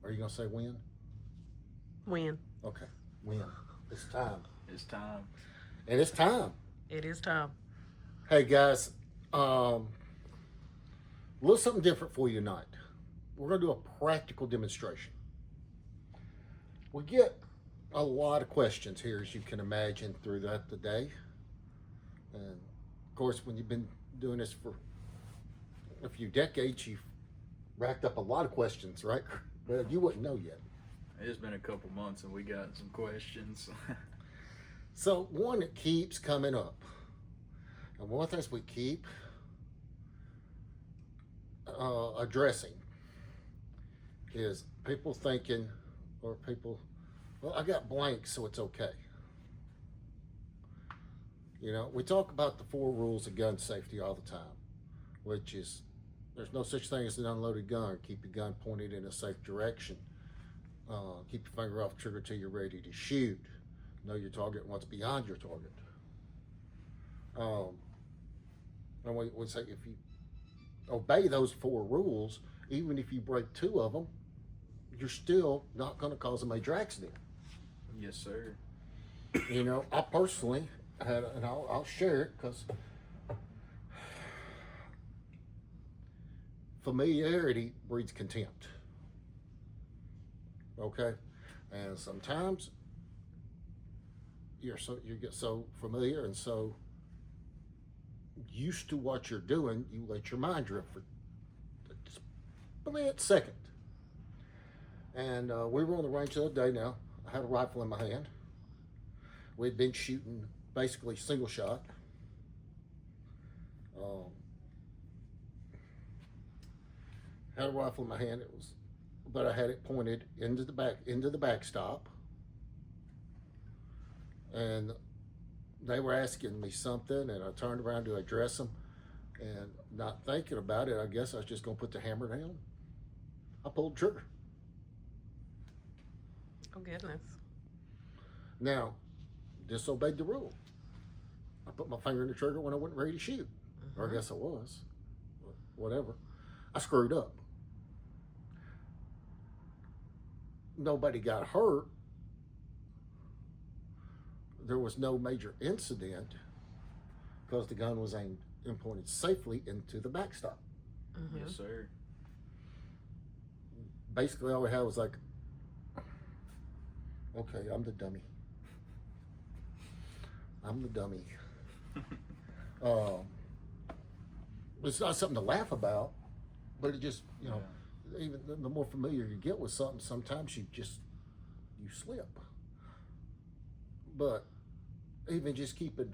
Are you gonna say when? When? Okay, when? It's time, It's time. and it's time. It is time. Hey guys, a little something different for you tonight. We're gonna do a practical demonstration. We get a lot of questions here, as you can imagine, throughout the day, and of course, when you've been doing this for a few decades, you've racked up a lot of questions, right? Well, you wouldn't know yet. It's been a couple months and we got some questions. So one that keeps coming up, and one of the things we keep addressing is people thinking, or people, well, I got blanks, so it's okay. You know, we talk about the 4 rules of gun safety all the time, which is there's no such thing as an unloaded gun. Keep your gun pointed in a safe direction. Keep your finger off the trigger till you're ready to shoot. Know your target and what's beyond your target. And we say if you obey those 4 rules, even if you break 2 of them, you're still not going to cause a major accident. Yes, sir. You know, I personally had, and I'll share it because familiarity breeds contempt. Okay, and sometimes you get so familiar and so used to what you're doing, you let your mind drift for a split second. And we were on the range the other day. Now I had a rifle in my hand. We'd been shooting basically single shot. Um, had a rifle in my hand. It was, but I had it pointed into the backstop, and they were asking me something, and I turned around to address them, and not thinking about it, I guess I was just gonna put the hammer down. I pulled the trigger. Oh goodness. Now, disobeyed the rule. I put my finger in the trigger when I wasn't ready to shoot, or I guess I was. Whatever. I screwed up. Nobody got hurt. There was no major incident because the gun was aimed and pointed safely into the backstop. Yes, sir. Basically, all we had was like, okay, I'm the dummy. I'm the dummy. It's not something to laugh about, but it just, you know, even the more familiar you get with something, sometimes you slip. But even just keeping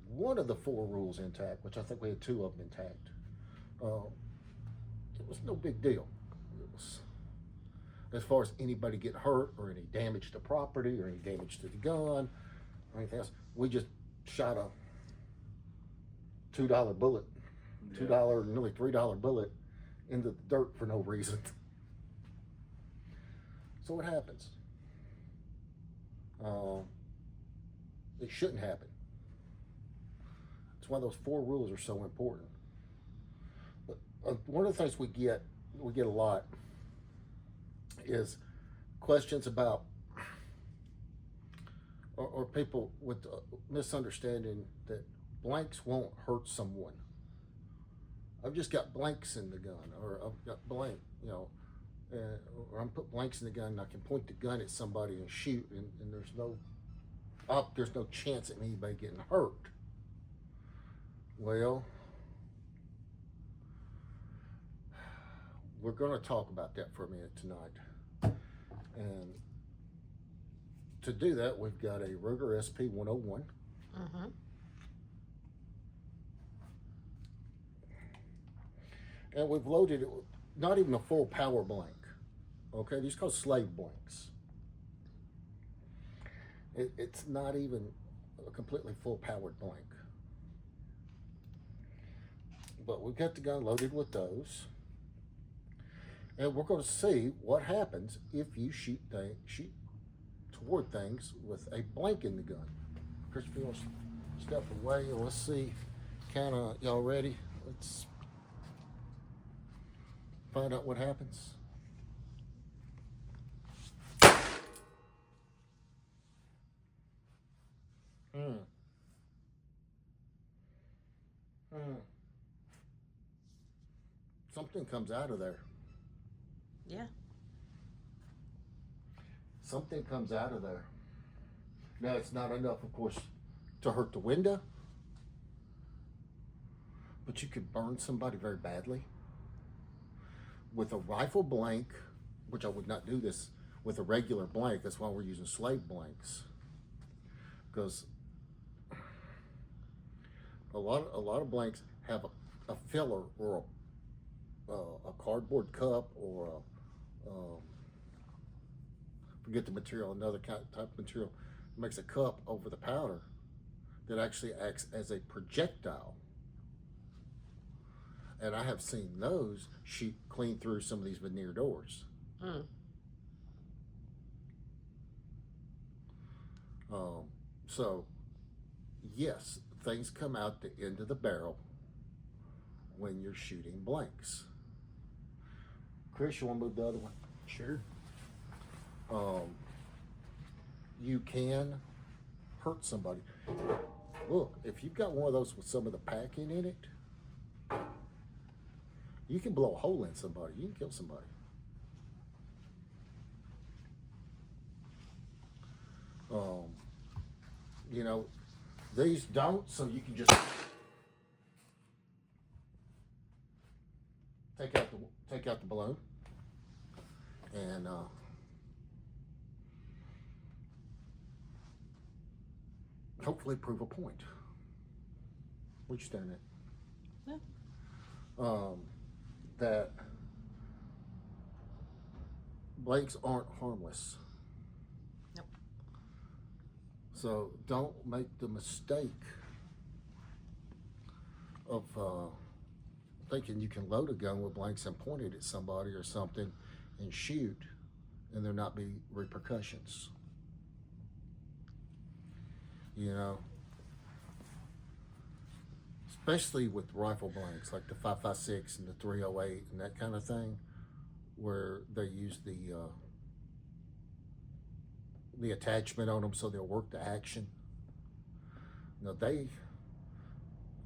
one of the 4 rules intact, which I think we had 2 of them intact, it was no big deal. It was, as far as anybody get hurt or any damage to property or any damage to the gun or anything else, we just shot a $2 bullet, $2, nearly $3 bullet into the dirt for no reason. So what happens? It shouldn't happen. That's why those 4 rules are so important. But one of the things we get a lot is questions about, or people with misunderstanding that blanks won't hurt someone. I've just got blanks in the gun, or I've got blank, you know, or I'm put blanks in the gun and I can point the gun at somebody and shoot, and there's no chance of anybody getting hurt. Well, we're going to talk about that for a minute tonight. And to do that, we've got a Ruger SP 101. And we've loaded it with not even a full power blank. Okay, these are called slave blanks. It's not even a completely full powered blank. But we've got the gun loaded with those. And we're going to see what happens if you shoot toward things with a blank in the gun. Christopher, you want to step away and let's see, y'all ready? Let's find out what happens. something comes out of there. Yeah. Something comes out of there. Now, it's not enough, of course, to hurt the window, but you could burn somebody very badly. With a rifle blank, which I would not do this with a regular blank, that's why we're using slave blanks. Because a lot of blanks have a filler or a cardboard cup or forget the material, another type of material makes a cup over the powder that actually acts as a projectile. And I have seen those shoot clean through some of these veneer doors. Mm. So, yes, things come out the end of the barrel when you're shooting blanks. Chris, you want to move the other one? Sure. You can hurt somebody. Look, if you've got one of those with some of the packing in it, you can blow a hole in somebody. You can kill somebody. You know, these don't, so you can just take out the balloon and hopefully prove a point. What you staring at? Yeah. That blanks aren't harmless. Nope. So don't make the mistake of thinking you can load a gun with blanks and point it at somebody or something and shoot and there not be repercussions. You know, especially with rifle blanks like the 5.56 and the 308 and that kind of thing, where they use the attachment on them so they'll work the action. Now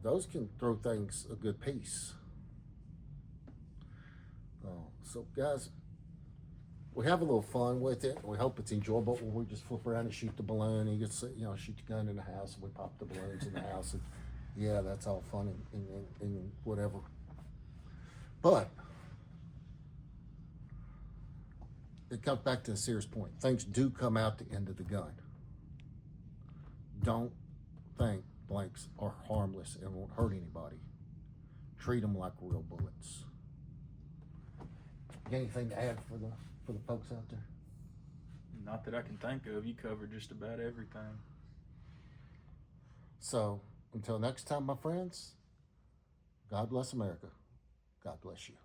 those can throw things a good piece. So guys, we have a little fun with it. We hope it's enjoyable when we just flip around and shoot the balloon. And you get, shoot the gun in the house and we pop the balloons in the house. And yeah, that's all fun and whatever. But it comes back to a serious point. Things do come out the end of the gun. Don't think blanks are harmless and won't hurt anybody. Treat them like real bullets. Got anything to add for the folks out there? Not that I can think of. You covered just about everything. So until next time, my friends, God bless America. God bless you.